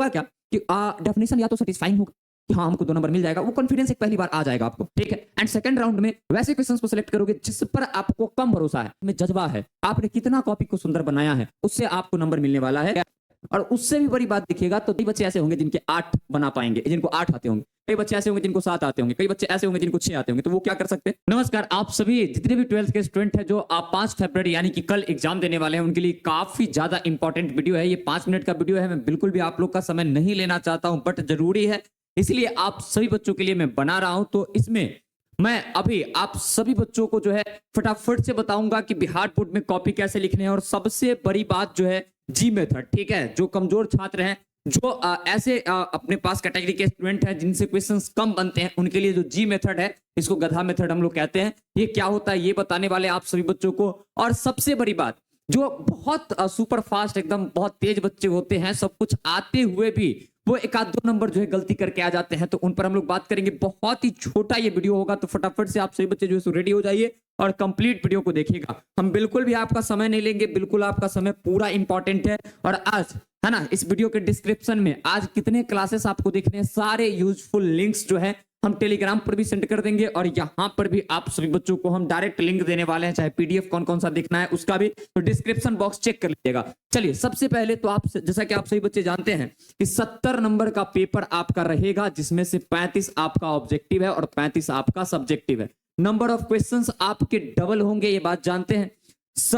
होगा क्या कि डेफिनेशन या तो सेटिस्फाइंग होगा कि हाँ हमको 2 नंबर मिल जाएगा, वो कॉन्फिडेंस एक पहली बार आ जाएगा आपको, ठीक है। एंड सेकंड राउंड में वैसे क्वेश्चंस को सिलेक्ट करोगे जिस पर आपको कम भरोसा है, में जज्बा है, आपने कितना कॉपी को सुंदर बनाया है, उससे आपको नंबर मिलने वाला है। और उससे भी बड़ी बात देखिएगा तो कई बच्चे ऐसे होंगे जिनके 8 बना पाएंगे, जिनको 8 आते होंगे, कई बच्चे ऐसे होंगे जिनको 7 आते होंगे, कई बच्चे ऐसे होंगे जिनको 6 आते होंगे, तो वो क्या कर सकते हैं। नमस्कार, आप सभी जितने भी 12th के स्टूडेंट हैं जो आप 5 फरवरी यानी कि कल एग्जाम देने वाले हैं, उनके लिए काफी ज्यादा इंपॉर्टेंट वीडियो है। ये 5 मिनट का वीडियो है, मैं बिल्कुल भी आप लोग का समय नहीं लेना चाहता हूं, बट जरूरी है, इसलिए आप सभी बच्चों के लिए मैं बना रहा हूं। तो इसमें मैं अभी आप सभी बच्चों को जो है फटाफट से बताऊंगा कि बिहार बोर्ड में कॉपी कैसे लिखने हैं, और सबसे बड़ी बात जो है जी मेथड, ठीक है। जो कमजोर छात्र हैं, जो ऐसे अपने पास कैटेगरी के स्टूडेंट हैं जिनसे क्वेश्चंस कम बनते हैं, उनके लिए जो जी मेथड है, इसको गधा मेथड हम लोग कहते हैं, ये क्या होता है ये बताने वाले आप सभी बच्चों को। और सबसे बड़ी बात, जो बहुत सुपर फास्ट एकदम बहुत तेज बच्चे होते हैं, सब कुछ आते हुए भी वो एक आध 2 नंबर जो है गलती करके आ जाते हैं, तो उन पर हम लोग बात करेंगे। बहुत ही छोटा ये वीडियो होगा, तो फटाफट से आप सभी बच्चे जो है रेडी हो जाइए और कंप्लीट वीडियो को देखिएगा। हम बिल्कुल भी आपका समय नहीं लेंगे, बिल्कुल आपका समय पूरा इंपॉर्टेंट है। और आज है ना, इस वीडियो के डिस्क्रिप्शन में आज कितने क्लासेस आपको देखने हैं, सारे यूजफुल लिंक्स जो है हम टेलीग्राम पर भी सेंड कर देंगे, और यहाँ पर भी आप सभी बच्चों को हम डायरेक्ट लिंक देने वाले हैं, चाहे पीडीएफ कौन कौन सा देखना है उसका भी, तो डिस्क्रिप्शन बॉक्स चेक कर लीजिएगा। चलिए, सबसे पहले तो आप, जैसा कि आप सभी बच्चे जानते हैं कि 70 नंबर का पेपर आपका रहेगा, जिसमें से 35 आपका ऑब्जेक्टिव है और 35 आपका सब्जेक्टिव है। नंबर ऑफ क्वेश्चंस आपके डबल होंगे, ये बात जानते हैं।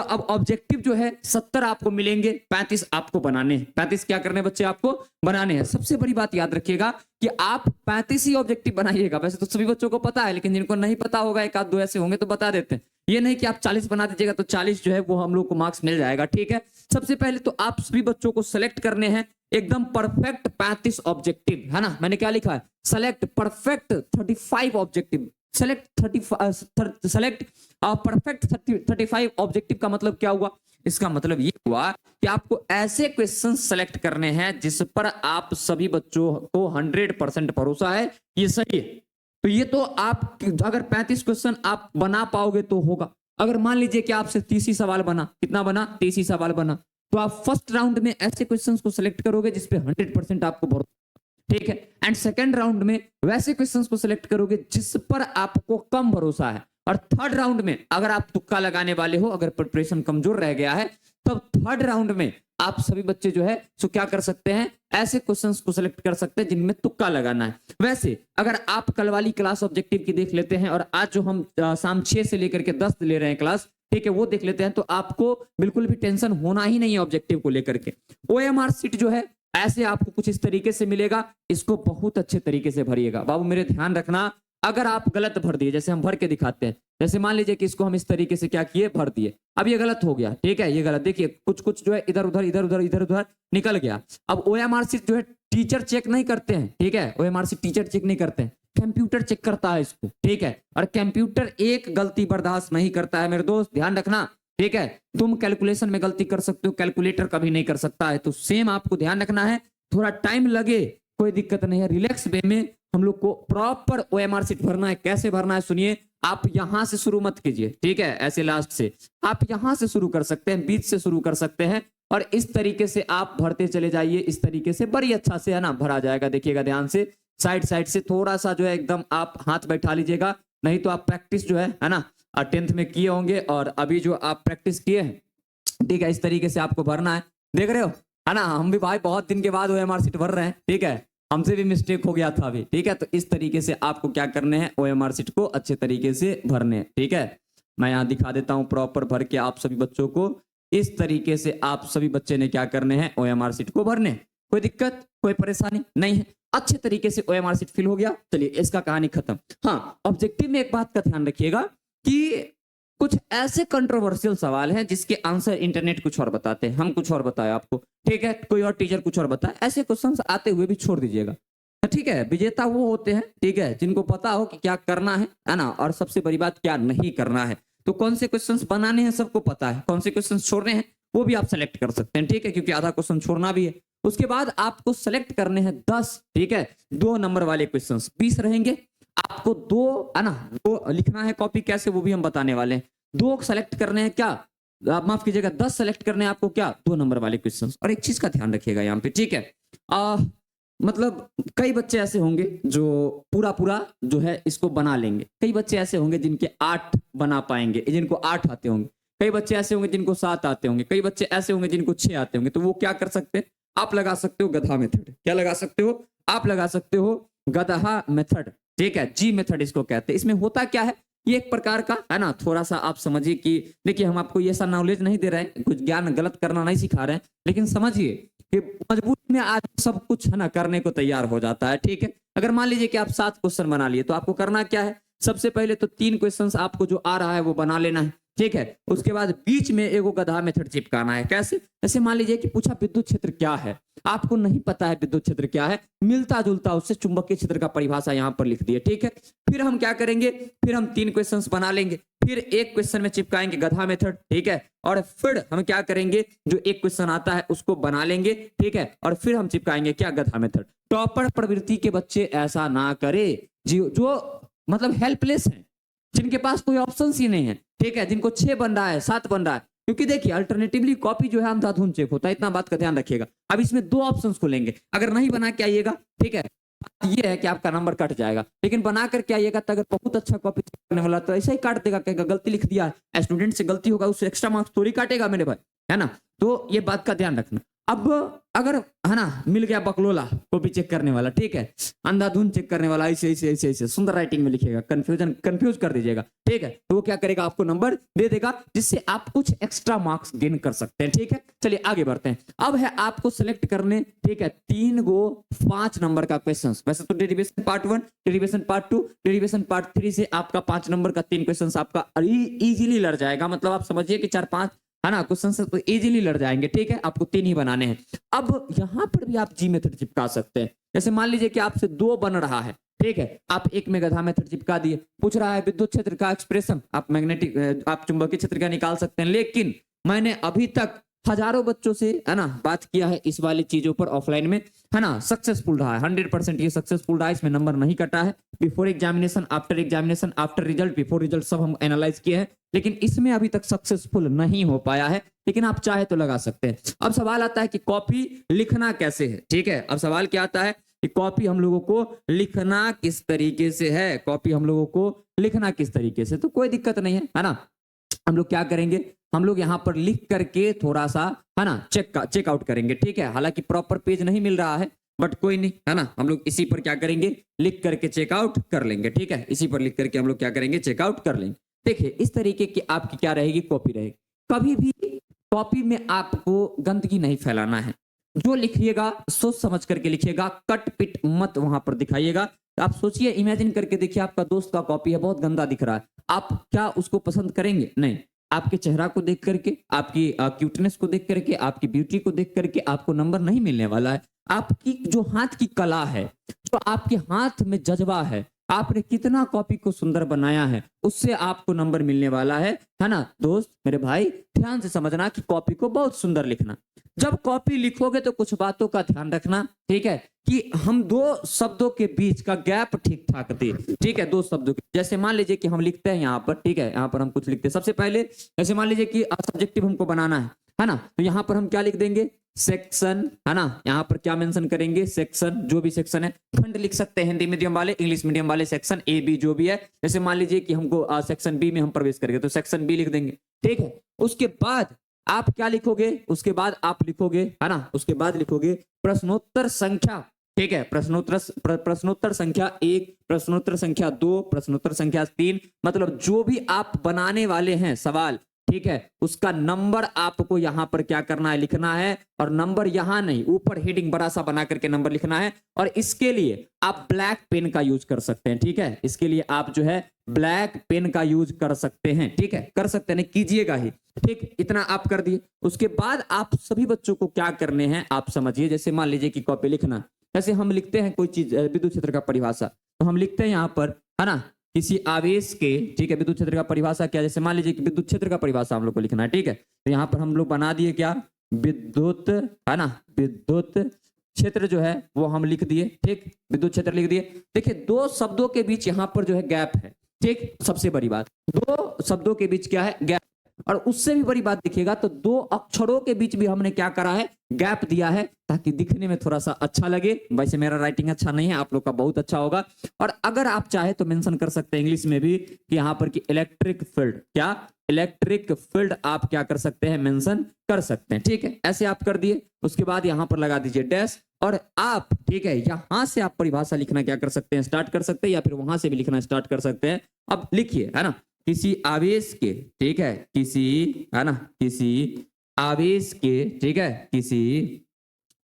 अब ऑब्जेक्टिव जो है 70 आपको मिलेंगे, 35 आपको बनाने हैं। 35 क्या करने बच्चे, आपको बनाने हैं। सबसे बड़ी बात याद रखिएगा कि आप 35 ही ऑब्जेक्टिव बनाइएगा। वैसे तो सभी बच्चों को पता है, लेकिन जिनको नहीं पता होगा, एक आध दो ऐसे होंगे तो बता देते हैं। ये नहीं कि आप 40 बना दीजिएगा तो 40 जो है वो हम लोग को मार्क्स मिल जाएगा, ठीक है। सबसे पहले तो आप सभी बच्चों को सेलेक्ट करने हैं एकदम परफेक्ट 35 ऑब्जेक्टिव, है ना। मैंने क्या लिखा है, select perfect 35 objective. Select perfect 35 objective का मतलब क्या हुआ, इसका मतलब ये हुआ कि आपको ऐसे क्वेश्चन सेलेक्ट करने हैं जिस पर आप सभी बच्चों को 100% भरोसा है ये सही है। तो ये तो आप अगर 35 क्वेश्चन आप बना पाओगे तो होगा। अगर मान लीजिए कि आपसे 30 ही सवाल बना, कितना बना, 30 ही सवाल बना, तो आप फर्स्ट राउंड में ऐसे क्वेश्चंस को सिलेक्ट करोगे जिसपे 100% आपको भरोसा, ठीक है। एंड सेकंड राउंड में वैसे क्वेश्चंस को सिलेक्ट करोगे जिस पर आपको कम भरोसा है। और थर्ड राउंड में अगर आप तुक्का लगाने वाले हो, अगर प्रिपरेशन कमजोर रह गया है, तब थर्ड राउंड में आप सभी बच्चे जो है सो क्या कर सकते हैं, ऐसे क्वेश्चंस को सिलेक्ट कर सकते हैं जिनमें तुक्का लगाना है। वैसे अगर आप कल वाली क्लास ऑब्जेक्टिव की देख लेते हैं, और आज जो हम शाम 6 से लेकर के 10 ले रहे हैं क्लास, ठीक है, वो देख लेते हैं, तो आपको बिल्कुल भी टेंशन होना ही नहीं है ऑब्जेक्टिव को लेकर के। ओएमआर सीट जो है ऐसे आपको कुछ इस तरीके से मिलेगा, इसको बहुत अच्छे तरीके से भरिएगा। बाबू मेरे ध्यान रखना, अगर आप गलत भर दिए, जैसे हम भर के दिखाते हैं, जैसे मान लीजिए कि इसको हम इस तरीके से क्या किए, भर दिए, अब ये गलत हो गया, ठीक है, ये गलत, देखिए कुछ कुछ जो है इधर उधर इधर उधर इधर उधर निकल गया। अब ओएमआर सीट जो है टीचर चेक नहीं करते हैं, ठीक है, ओएमआर सीट टीचर चेक नहीं करते हैं, कंप्यूटर चेक करता है इसको, ठीक है। और कंप्यूटर एक गलती बर्दाश्त नहीं करता है मेरे दोस्त, ध्यान रखना, ठीक है। तुम कैलकुलेशन में गलती कर सकते हो, कैलकुलेटर कभी नहीं कर सकता है। तो सेम आपको ध्यान रखना है, थोड़ा टाइम लगे कोई दिक्कत नहीं है, रिलैक्स वे में हम लोग को प्रॉपर ओएमआर सीट भरना है। कैसे भरना है सुनिए, आप यहां से शुरू मत कीजिए, ठीक है, ऐसे लास्ट से, आप यहां से शुरू कर सकते हैं, बीच से शुरू कर सकते हैं, और इस तरीके से आप भरते चले जाइए। इस तरीके से बड़ी अच्छा से, है ना, भरा जाएगा। देखिएगा ध्यान से, साइड साइड से थोड़ा सा जो है एकदम आप हाथ बैठा लीजिएगा, नहीं तो आप प्रैक्टिस जो है ना 10th में किए होंगे, और अभी जो आप प्रैक्टिस किए हैं, ठीक है, इस तरीके से आपको भरना है। देख रहे हो, है ना, हम भी भाई बहुत दिन के बाद ओएमआर सीट भर रहे हैं, ठीक है, हमसे भी मिस्टेक हो गया था अभी, ठीक है। तो इस तरीके से आपको क्या करने हैं, ओएमआर सीट को अच्छे तरीके से भरने हैं, ठीक है। मैं यहाँ दिखा देता हूँ प्रॉपर भर के आप सभी बच्चों को। इस तरीके से आप सभी बच्चे ने क्या करने हैं, ओएमआर सीट को भरने। कोई दिक्कत, कोई परेशानी नहीं है, अच्छे तरीके से ओएमआर सीट फिल हो गया। चलिए, इसका कहानी खत्म। हाँ, ऑब्जेक्टिव में एक बात का ध्यान रखिएगा कि कुछ ऐसे कंट्रोवर्शियल सवाल हैं जिसके आंसर इंटरनेट कुछ और बताते हैं, हम कुछ और बताए आपको, ठीक है, कोई और टीचर कुछ और बताए, ऐसे क्वेश्चंस आते हुए भी छोड़ दीजिएगा, ठीक है। विजेता वो होते हैं, ठीक है, जिनको पता हो कि क्या करना है ना, और सबसे बड़ी बात क्या नहीं करना है। तो कौन से क्वेश्चंस बनाने हैं सबको पता है, कौन से क्वेश्चंस छोड़ने हैं वो भी आप सेलेक्ट कर सकते हैं, ठीक है, क्योंकि आधा क्वेश्चन छोड़ना भी है। उसके बाद आपको सेलेक्ट करने हैं 10, ठीक है, 2 नंबर वाले क्वेश्चन, 20 रहेंगे, आपको 2, है ना, 2 लिखना है कॉपी, कैसे वो भी हम बताने वाले हैं। 2 सेलेक्ट करने हैं, क्या आप माफ कीजिएगा, 10 सेलेक्ट करने हैं आपको, क्या 2 नंबर वाले क्वेश्चंस। और एक चीज का ध्यान रखिएगा यहाँ पे, ठीक है, मतलब कई बच्चे ऐसे होंगे जो पूरा पूरा जो है इसको बना लेंगे, कई बच्चे ऐसे होंगे जिनके 8 बना पाएंगे, जिनको 8 आते होंगे, कई बच्चे ऐसे होंगे जिनको 7 आते होंगे, कई बच्चे ऐसे होंगे जिनको 6 आते होंगे। तो वो क्या कर सकते हैं, आप लगा सकते हो गधा मेथड। क्या लगा सकते हो, आप लगा सकते हो गधा मेथड, ठीक है, जी मेथड इसको कहते हैं। इसमें होता क्या है, ये एक प्रकार का है ना, थोड़ा सा आप समझिए कि देखिए हम आपको ये सा नॉलेज नहीं दे रहे हैं, कुछ ज्ञान गलत करना नहीं सिखा रहे हैं, लेकिन समझिए कि मजबूरी में आज सब कुछ है ना करने को तैयार हो जाता है, ठीक है। अगर मान लीजिए कि आप 7 क्वेश्चन बना लिए तो आपको करना क्या है, सबसे पहले तो 3 क्वेश्चन आपको जो आ रहा है वो बना लेना है, ठीक है। उसके बाद बीच में एगो गधा मेथड चिपकाना है। कैसे, जैसे मान लीजिए कि पूछा विद्युत क्षेत्र क्या है, आपको नहीं पता है विद्युत क्षेत्र क्या है, मिलता जुलता उससे चुंबकीय क्षेत्र का परिभाषा यहाँ पर लिख दिए, ठीक है। फिर हम क्या करेंगे, फिर हम 3 क्वेश्चंस बना लेंगे, फिर एक क्वेश्चन में चिपकाएंगे गधा मेथड, ठीक है। और फिर हम क्या करेंगे, जो एक क्वेश्चन आता है उसको बना लेंगे, ठीक है, और फिर हम चिपकाएंगे क्या, गधा मेथड। टॉपर प्रवृत्ति के बच्चे ऐसा ना करे, जो मतलब हेल्पलेस है, जिनके पास कोई ऑप्शन ही नहीं है, ठीक है, जिनको 6 बन रहा है, 7 बन रहा है। क्योंकि देखिए अल्टरनेटिवली कॉपी जो है अंधाधुंध चेक होता है, इतना बात का ध्यान रखिएगा। अब इसमें 2 ऑप्शंस खुलेंगे, अगर नहीं बना के आइएगा, ठीक है, ये है कि आपका नंबर कट जाएगा, लेकिन बना करके आइएगा तो अगर बहुत अच्छा कॉपी चेक करने वाला तो ऐसा ही काट देगा, कहेगा गलती लिख दिया है, स्टूडेंट से गलती होगा उससे एक्स्ट्रा मार्क्स थोड़ी काटेगा मेरे भाई, है ना। तो ये बात का ध्यान रखना। अब अगर है ना मिल गया बकलोला कॉपी चेक करने वाला, ठीक है, अंधाधुंध चेक करने वाला, ऐसे ऐसे ऐसे ऐसे सुंदर राइटिंग में लिखेगा, कंफ्यूज कर दीजिएगा, ठीक है, तो वो क्या करेगा, आपको नंबर दे देगा, जिससे आप कुछ एक्स्ट्रा मार्क्स गेन कर सकते हैं, ठीक है। चलिए आगे बढ़ते हैं। अब है आपको सिलेक्ट करने, ठीक है, 3 गो 5 नंबर का क्वेश्चन। वैसे तो derivation part 1, derivation part 2, derivation part 3 से आपका 5 नंबर का 3 क्वेश्चन आपका इजीली लड़ जाएगा। मतलब आप समझिए कि 4-5 है ना क्वेश्चन से तो इजीली लड़ जाएंगे, ठीक है। आपको 3 ही बनाने हैं। अब यहां पर भी आप जी मेथड चिपका सकते हैं। जैसे मान लीजिए कि आपसे 2 बन रहा है, ठीक है, आप एक में गधा मेथड चिपका दिए, पूछ रहा है विद्युत क्षेत्र का एक्सप्रेशन, आप मैग्नेटिक आप चुंबकीय क्षेत्र का निकाल सकते हैं। लेकिन मैंने अभी तक हजारों बच्चों से है ना बात किया है इस वाली चीजों पर ऑफलाइन में, है ना, सक्सेसफुल रहा है, 100% ये सक्सेसफुल रहा है, इसमें नंबर नहीं कटा है। Before examination, after examination, after result, before result सब हम एनालाइज किए हैं, लेकिन इसमें अभी तक सक्सेसफुल नहीं हो पाया है। लेकिन आप चाहे तो लगा सकते हैं। अब सवाल आता है कि कॉपी लिखना कैसे है, ठीक है। अब सवाल क्या आता है कि कॉपी हम लोगों को लिखना किस तरीके से है, कॉपी हम लोगों को लिखना किस तरीके से। तो कोई दिक्कत नहीं है ना, हम लोग क्या करेंगे, हम लोग यहाँ पर लिख करके थोड़ा सा है ना चेकआउट करेंगे, ठीक है। हालांकि प्रॉपर पेज नहीं मिल रहा है, बट कोई नहीं, है ना, हम लोग इसी पर क्या करेंगे, लिख करके चेकआउट कर लेंगे, ठीक है। इसी पर लिख करके हम लोग क्या करेंगे, चेकआउट कर लेंगे। देखिए इस तरीके की आपकी क्या रहेगी, कॉपी रहेगी। कभी भी कॉपी में आपको गंदगी नहीं फैलाना है, जो लिखिएगा सोच समझ करके लिखिएगा, कट पिट मत वहां पर दिखाइएगा। आप सोचिए, इमेजिन करके देखिए आपका दोस्त का कॉपी है, बहुत गंदा दिख रहा है, आप क्या उसको पसंद करेंगे? नहीं। आपके चेहरा को देख करके, आपकी क्यूटनेस को देख करके, आपकी ब्यूटी को देख करके आपको नंबर नहीं मिलने वाला है। आपकी जो हाथ की कला है, जो आपके हाथ में जज्बा है, आपने कितना कॉपी को सुंदर बनाया है, उससे आपको नंबर मिलने वाला है ना। दोस्त मेरे भाई ध्यान से समझना कि कॉपी को बहुत सुंदर लिखना। जब कॉपी लिखोगे तो कुछ बातों का ध्यान रखना, ठीक है, कि हम 2 शब्दों के बीच का गैप ठीक ठाक दे, ठीक है। 2 शब्दों के, जैसे मान लीजिए कि हम लिखते हैं यहाँ पर, ठीक है, यहाँ पर हम कुछ लिखते हैं। सबसे पहले जैसे मान लीजिए कि सब्जेक्टिव हमको बनाना है ना, तो यहाँ पर हम क्या लिख देंगे, सेक्शन, है ना। यहाँ पर क्या मेंशन करेंगे, सेक्शन, जो भी सेक्शन है। खंड लिख सकते हैं हिंदी मीडियम वाले, इंग्लिश मीडियम वाले सेक्शन ए बी जो भी है। जैसे मान लीजिए कि हमको सेक्शन बी में हम प्रवेश करेंगे तो सेक्शन बी लिख देंगे, ठीक है। उसके बाद आप क्या लिखोगे, उसके बाद आप लिखोगे, है ना, उसके बाद लिखोगे प्रश्नोत्तर संख्या, ठीक है, प्रश्नोत्तर संख्या 1, प्रश्नोत्तर संख्या 2, प्रश्नोत्तर संख्या 3, मतलब जो भी आप बनाने वाले हैं सवाल, ठीक है, उसका नंबर आपको यहां पर क्या करना है, लिखना है। और नंबर यहां नहीं, ऊपर हेडिंग बड़ा सा बना करके नंबर लिखना है। और इसके लिए आप ब्लैक पेन का यूज कर सकते हैं, ठीक है, इसके लिए आप जो है ब्लैक पेन का यूज कर सकते हैं, ठीक है, कर सकते हैं, कीजिएगा ही, ठीक। इतना आप कर दिए। उसके बाद आप सभी बच्चों को क्या करने हैं आप समझिए। जैसे मान लीजिए कि कॉपी लिखना, जैसे हम लिखते हैं कोई चीज, विद्युत क्षेत्र का परिभाषा, तो हम लिखते हैं यहाँ पर, है ना, किसी आवेश के, ठीक है, विद्युत क्षेत्र का परिभाषा क्या, जैसे मान लीजिए कि विद्युत क्षेत्र का परिभाषा हम लोग को लिखना है, ठीक है। तो यहाँ पर हम लोग बना दिए क्या, विद्युत, है ना, विद्युत क्षेत्र जो है वो हम लिख दिए, ठीक, विद्युत क्षेत्र लिख दिए। देखिए 2 शब्दों के बीच यहाँ पर जो है गैप है, ठीक। सबसे बड़ी बात, 2 शब्दों के बीच क्या है, गैप। और उससे भी बड़ी बात देखिएगा तो दो अक्षरों के बीच भी हमने क्या करा है, गैप दिया है, ताकि दिखने में थोड़ा सा अच्छा लगे। वैसे मेरा राइटिंग अच्छा नहीं है, आप लोग का बहुत अच्छा होगा। और अगर आप चाहे तो मेंशन कर सकते हैं इंग्लिश में भी कि यहाँ पर कि इलेक्ट्रिक फील्ड, क्या इलेक्ट्रिक फील्ड आप क्या कर सकते हैं, मेंशन कर सकते हैं। ठीक है, ऐसे आप कर दिए, उसके बाद यहाँ पर लगा दीजिए डैश, और आप ठीक है यहां से आप परिभाषा लिखना क्या कर सकते हैं, स्टार्ट कर सकते हैं, या फिर वहां से भी लिखना स्टार्ट कर सकते हैं। अब लिखिए, है ना, किसी आवेश के, ठीक है, किसी, है ना, किसी आवेश के, ठीक है, किसी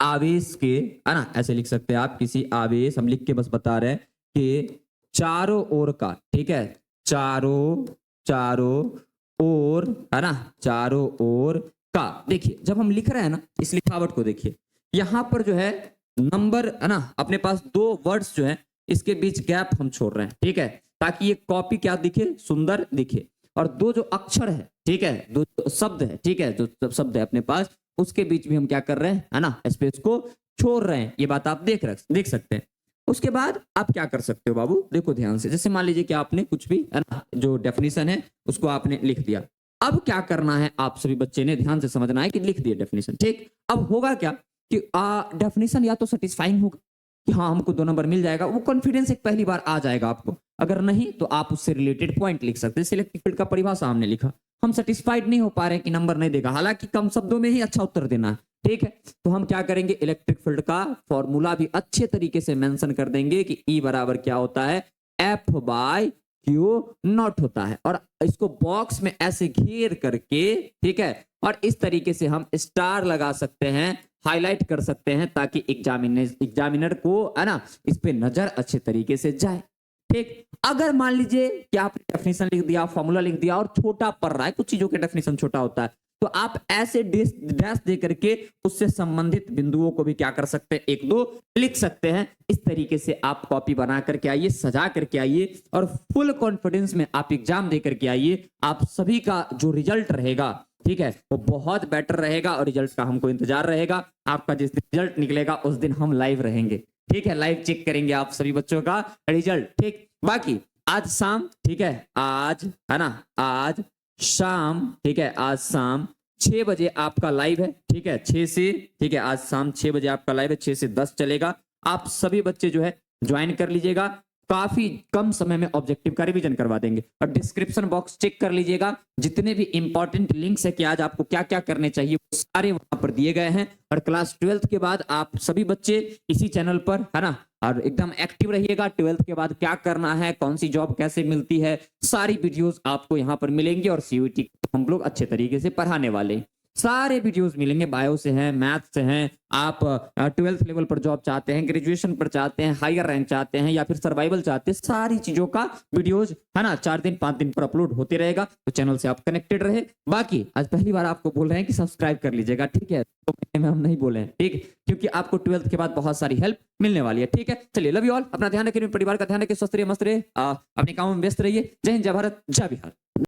आवेश के, है ना, ऐसे लिख सकते हैं आप, किसी आवेश, हम लिख के बस बता रहे हैं कि चारों ओर का, ठीक है, चारों ओर, है ना, चारों ओर का। देखिए जब हम लिख रहे हैं ना, इस लिखावट को देखिए, यहां पर जो है नंबर, है ना, अपने पास दो वर्ड्स जो है इसके बीच गैप हम छोड़ रहे हैं, ठीक है, ताकि ये कॉपी क्या दिखे, सुंदर दिखे। और दो जो अक्षर है, ठीक है, दो शब्द है, ठीक है, जो शब्द है अपने पास, उसके बीच भी हम क्या कर रहे हैं, है ना, स्पेस को छोड़ रहे हैं। ये बात आप देख सकते हैं। उसके बाद आप क्या कर सकते हो बाबू, देखो ध्यान से, जैसे मान लीजिए कि आपने कुछ भी, है ना, जो डेफिनेशन है उसको आपने लिख दिया। अब क्या करना है, आप सभी बच्चे ने ध्यान से समझना है कि लिख दिया डेफिनेशन, ठीक। अब होगा क्या कि डेफिनेशन या तो सेटिस्फाइंग होगा कि हाँ हमको 2 नंबर मिल जाएगा, वो कॉन्फिडेंस एक पहली बार आ जाएगा आपको। अगर नहीं तो आप उससे रिलेटेड पॉइंट लिख सकते हैं। सिलेक्टिव फील्ड का परिभाषा हमने लिखा, हम सेटिस्फाइड नहीं हो पा रहे हैं कि नंबर नहीं देगा, हालांकि कम शब्दों में ही अच्छा उत्तर देना है, ठीक है। तो हम क्या करेंगे, इलेक्ट्रिक फील्ड का फॉर्मूला भी अच्छे तरीके से मेंशन कर देंगे कि ई बराबर क्या होता है, एफ बाय क्यू नॉट होता है। और इसको बॉक्स में ऐसे घेर करके, ठीक है, और इस तरीके से हम स्टार लगा सकते हैं, हाईलाइट कर सकते हैं, ताकि एग्जामिनर को, है ना, इस पे नजर अच्छे तरीके से जाए, ठीक। अगर मान लीजिए कि आपने डेफिनेशन लिख दिया, फॉर्मूला लिख दिया और छोटा पड़ रहा है, कुछ चीजों के डेफिनेशन छोटा होता है, तो आप ऐसे डैश दे करके उससे संबंधित बिंदुओं को भी क्या कर सकते हैं, एक दो लिख सकते हैं। इस तरीके से आप कॉपी बना करके आइए, सजा करके आइए, और फुल कॉन्फिडेंस में आप एग्जाम दे करके आइए। आप सभी का जो रिजल्ट रहेगा, ठीक है, वो बहुत बेटर रहेगा, और रिजल्ट का हमको इंतजार रहेगा। आपका जिस दिन रिजल्ट निकलेगा उस दिन हम लाइव रहेंगे, ठीक है, लाइव चेक करेंगे आप सभी बच्चों का रिजल्ट, ठीक। बाकी आज शाम, ठीक है, आज, है ना, आज शाम, ठीक है, आज शाम 6 बजे आपका लाइव है, ठीक है, 6 से, ठीक है, आज शाम 6 बजे आपका लाइव है, 6 से 10 चलेगा। आप सभी बच्चे जो है ज्वाइन कर लीजिएगा, काफी कम समय में ऑब्जेक्टिव का रिवीजन करवा देंगे। और डिस्क्रिप्शन बॉक्स चेक कर लीजिएगा, जितने भी इंपॉर्टेंट लिंक्स है कि आज आपको क्या क्या करने चाहिए वो सारे वहां पर दिए गए हैं। और क्लास 12th के बाद आप सभी बच्चे इसी चैनल पर, है ना, और एकदम एक्टिव रहिएगा। 12th के बाद क्या करना है, कौन सी जॉब कैसे मिलती है, सारी वीडियोस आपको यहाँ पर मिलेंगी। और सीयूईटी हम लोग अच्छे तरीके से पढ़ाने वाले हैं, सारे वीडियोस मिलेंगे, बायो से हैं, मैथ से हैं। आप 12th लेवल पर जॉब चाहते हैं, ग्रेजुएशन पर चाहते हैं, हायर रैंक चाहते हैं, या फिर सर्वाइवल चाहते हैं, सारी चीजों का वीडियोस, है ना, 4 दिन 5 दिन पर अपलोड होते रहेगा। तो चैनल से आप कनेक्टेड रहे। बाकी आज पहली बार आपको बोल रहे हैं कि सब्सक्राइब कर लीजिएगा, ठीक है, तो महीने में हम नहीं बोले हैं, ठीक, क्योंकि आपको 12th के बाद बहुत सारी हेल्प मिलने वाली है, ठीक है। चलिए, लव यू ऑल, अपना ध्यान रखिए, परिवार का ध्यान रखिए, स्वस्थ रहिए, मस्त रहिए, अपने काम में व्यस्त रहिए। जय हिंद, जय भारत, जय बिहार।